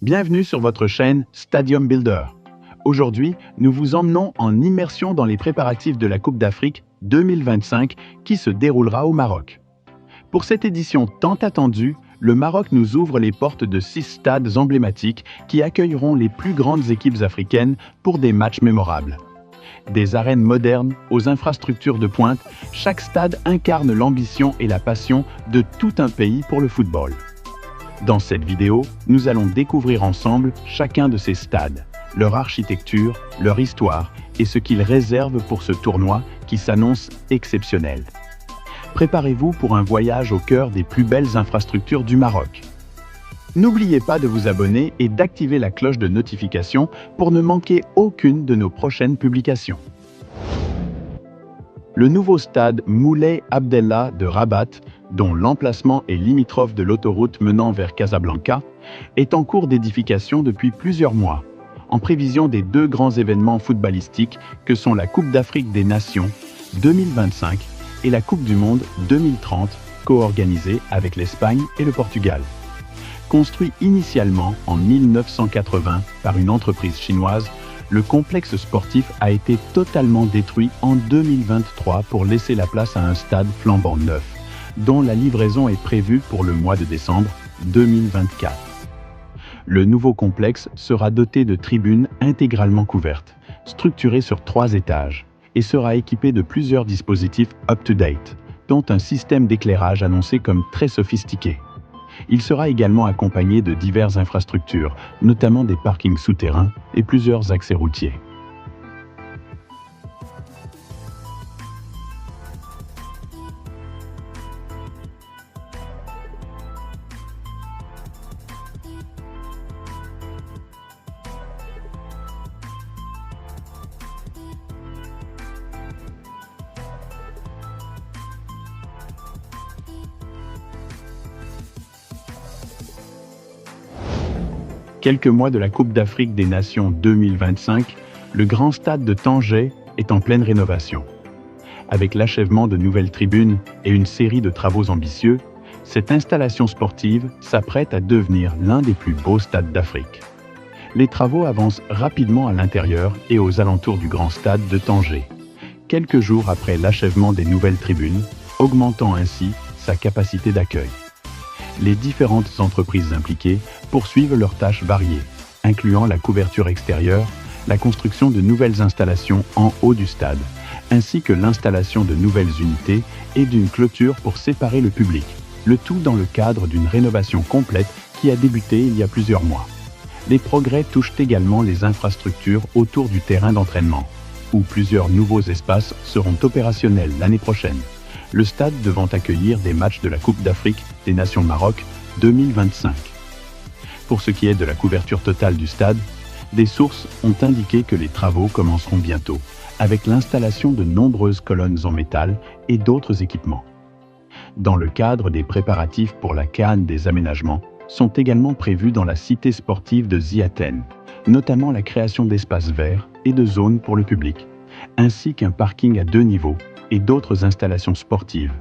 Bienvenue sur votre chaîne Stadium Builder. Aujourd'hui, nous vous emmenons en immersion dans les préparatifs de la Coupe d'Afrique 2025 qui se déroulera au Maroc. Pour cette édition tant attendue, le Maroc nous ouvre les portes de 6 stades emblématiques qui accueilleront les plus grandes équipes africaines pour des matchs mémorables. Des arènes modernes aux infrastructures de pointe, chaque stade incarne l'ambition et la passion de tout un pays pour le football. Dans cette vidéo, nous allons découvrir ensemble chacun de ces stades, leur architecture, leur histoire et ce qu'ils réservent pour ce tournoi qui s'annonce exceptionnel. Préparez-vous pour un voyage au cœur des plus belles infrastructures du Maroc. N'oubliez pas de vous abonner et d'activer la cloche de notification pour ne manquer aucune de nos prochaines publications. Le nouveau stade Moulay Abdellah de Rabat, dont l'emplacement est limitrophe de l'autoroute menant vers Casablanca, est en cours d'édification depuis plusieurs mois, en prévision des 2 grands événements footballistiques que sont la Coupe d'Afrique des Nations 2025 et la Coupe du Monde 2030, co-organisée avec l'Espagne et le Portugal. Construit initialement en 1980 par une entreprise chinoise, le complexe sportif a été totalement détruit en 2023 pour laisser la place à un stade flambant neuf, dont la livraison est prévue pour le mois de décembre 2024. Le nouveau complexe sera doté de tribunes intégralement couvertes, structurées sur 3 étages, et sera équipé de plusieurs dispositifs up-to-date, dont un système d'éclairage annoncé comme très sophistiqué. Il sera également accompagné de diverses infrastructures, notamment des parkings souterrains et plusieurs accès routiers. Quelques mois de la Coupe d'Afrique des Nations 2025, le grand stade de Tanger est en pleine rénovation. Avec l'achèvement de nouvelles tribunes et une série de travaux ambitieux, cette installation sportive s'apprête à devenir l'un des plus beaux stades d'Afrique. Les travaux avancent rapidement à l'intérieur et aux alentours du grand stade de Tanger, quelques jours après l'achèvement des nouvelles tribunes, augmentant ainsi sa capacité d'accueil. Les différentes entreprises impliquées poursuivent leurs tâches variées, incluant la couverture extérieure, la construction de nouvelles installations en haut du stade, ainsi que l'installation de nouvelles unités et d'une clôture pour séparer le public, le tout dans le cadre d'une rénovation complète qui a débuté il y a plusieurs mois. Les progrès touchent également les infrastructures autour du terrain d'entraînement, où plusieurs nouveaux espaces seront opérationnels l'année prochaine, le stade devant accueillir des matchs de la Coupe d'Afrique des Nations Maroc 2025. Pour ce qui est de la couverture totale du stade, des sources ont indiqué que les travaux commenceront bientôt, avec l'installation de nombreuses colonnes en métal et d'autres équipements. Dans le cadre des préparatifs pour la CAN, des aménagements sont également prévus dans la cité sportive de Ziaten, notamment la création d'espaces verts et de zones pour le public, ainsi qu'un parking à 2 niveaux et d'autres installations sportives,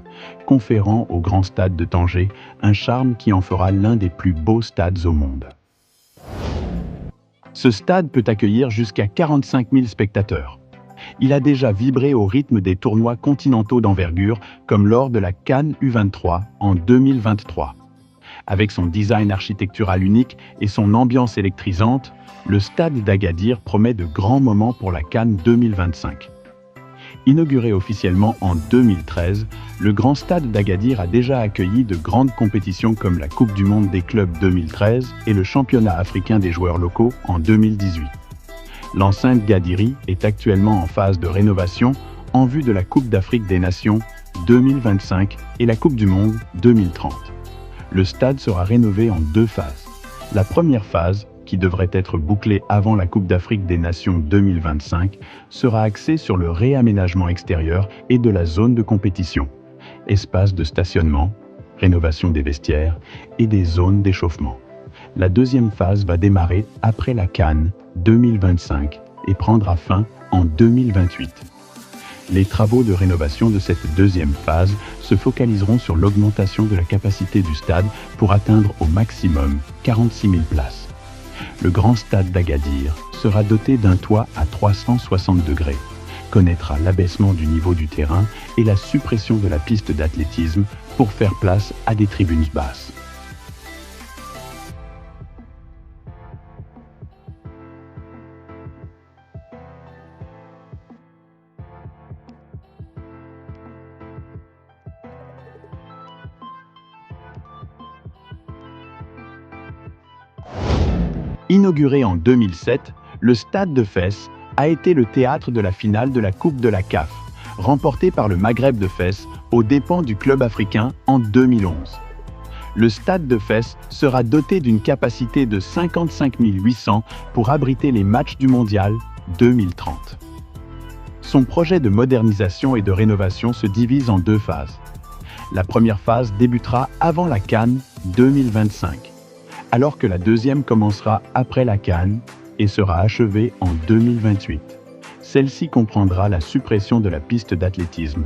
conférant au grand stade de Tanger un charme qui en fera l'un des plus beaux stades au monde. Ce stade peut accueillir jusqu'à 45 000 spectateurs. Il a déjà vibré au rythme des tournois continentaux d'envergure, comme lors de la CAN U23 en 2023. Avec son design architectural unique et son ambiance électrisante, le stade d'Agadir promet de grands moments pour la CAN 2025. Inauguré officiellement en 2013, le Grand Stade d'Agadir a déjà accueilli de grandes compétitions comme la Coupe du Monde des clubs 2013 et le Championnat africain des joueurs locaux en 2018. L'enceinte Gadiri est actuellement en phase de rénovation en vue de la Coupe d'Afrique des Nations 2025 et la Coupe du Monde 2030. Le stade sera rénové en 2 phases. La première phase, qui devrait être bouclée avant la Coupe d'Afrique des Nations 2025, sera axée sur le réaménagement extérieur et de la zone de compétition, espaces de stationnement, rénovation des vestiaires et des zones d'échauffement. La deuxième phase va démarrer après la CAN 2025 et prendra fin en 2028. Les travaux de rénovation de cette deuxième phase se focaliseront sur l'augmentation de la capacité du stade pour atteindre au maximum 46 000 places. le grand stade d'Agadir sera doté d'un toit à 360 degrés, connaîtra l'abaissement du niveau du terrain et la suppression de la piste d'athlétisme pour faire place à des tribunes basses. Inauguré en 2007, le stade de Fès a été le théâtre de la finale de la Coupe de la CAF, remportée par le Maghreb de Fès aux dépens du club africain en 2011. Le stade de Fès sera doté d'une capacité de 55 800 pour abriter les matchs du Mondial 2030. Son projet de modernisation et de rénovation se divise en deux phases. La première phase débutera avant la CAN 2025. Alors que la deuxième commencera après la CAN et sera achevée en 2028. Celle-ci comprendra la suppression de la piste d'athlétisme,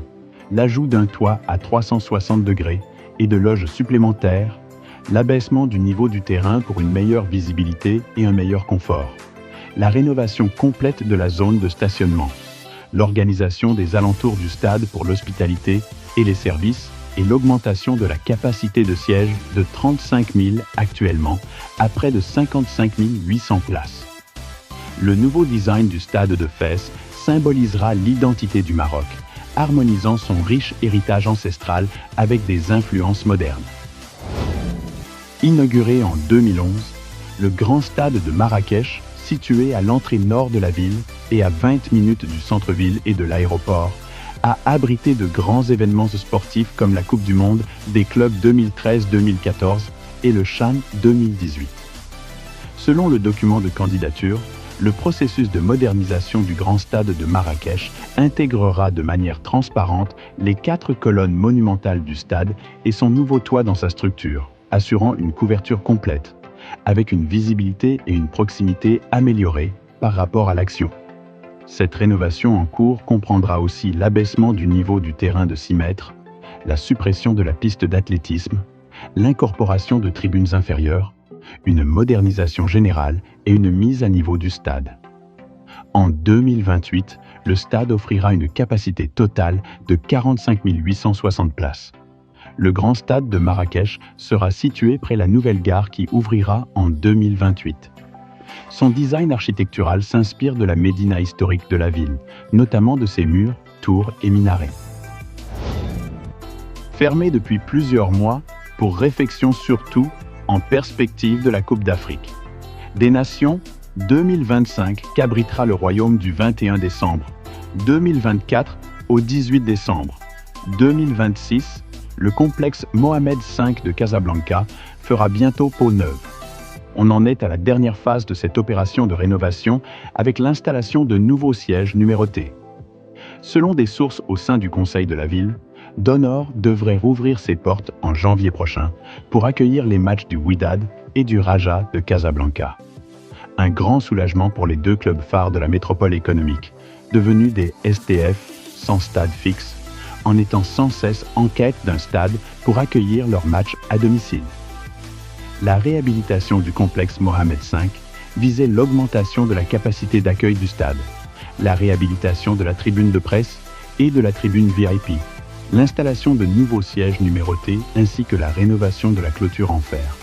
l'ajout d'un toit à 360 degrés et de loges supplémentaires, l'abaissement du niveau du terrain pour une meilleure visibilité et un meilleur confort, la rénovation complète de la zone de stationnement, l'organisation des alentours du stade pour l'hospitalité et les services, et l'augmentation de la capacité de siège de 35 000 actuellement à près de 55 800 places. Le nouveau design du stade de Fès symbolisera l'identité du Maroc, harmonisant son riche héritage ancestral avec des influences modernes. Inauguré en 2011, le grand stade de Marrakech, situé à l'entrée nord de la ville et à 20 minutes du centre-ville et de l'aéroport, a abrité de grands événements sportifs comme la Coupe du Monde des clubs 2013-2014 et le CHAN 2018. Selon le document de candidature, le processus de modernisation du grand stade de Marrakech intégrera de manière transparente les 4 colonnes monumentales du stade et son nouveau toit dans sa structure, assurant une couverture complète, avec une visibilité et une proximité améliorées par rapport à l'action. Cette rénovation en cours comprendra aussi l'abaissement du niveau du terrain de 6 mètres, la suppression de la piste d'athlétisme, l'incorporation de tribunes inférieures, une modernisation générale et une mise à niveau du stade. En 2028, le stade offrira une capacité totale de 45 860 places. Le grand stade de Marrakech sera situé près la nouvelle gare qui ouvrira en 2028. Son design architectural s'inspire de la médina historique de la ville, notamment de ses murs, tours et minarets. Fermé depuis plusieurs mois, pour réfection surtout en perspective de la Coupe d'Afrique des Nations 2025 qu'abritera le Royaume du 21 décembre, 2024 au 18 décembre, 2026, le complexe Mohamed V de Casablanca fera bientôt peau neuve. On en est à la dernière phase de cette opération de rénovation avec l'installation de nouveaux sièges numérotés. Selon des sources au sein du conseil de la ville, Donor devrait rouvrir ses portes en janvier prochain pour accueillir les matchs du Wydad et du Raja de Casablanca. Un grand soulagement pour les 2 clubs phares de la métropole économique, devenus des STF sans stade fixe, en étant sans cesse en quête d'un stade pour accueillir leurs matchs à domicile. La réhabilitation du complexe Mohamed V visait l'augmentation de la capacité d'accueil du stade, la réhabilitation de la tribune de presse et de la tribune VIP, l'installation de nouveaux sièges numérotés ainsi que la rénovation de la clôture en fer.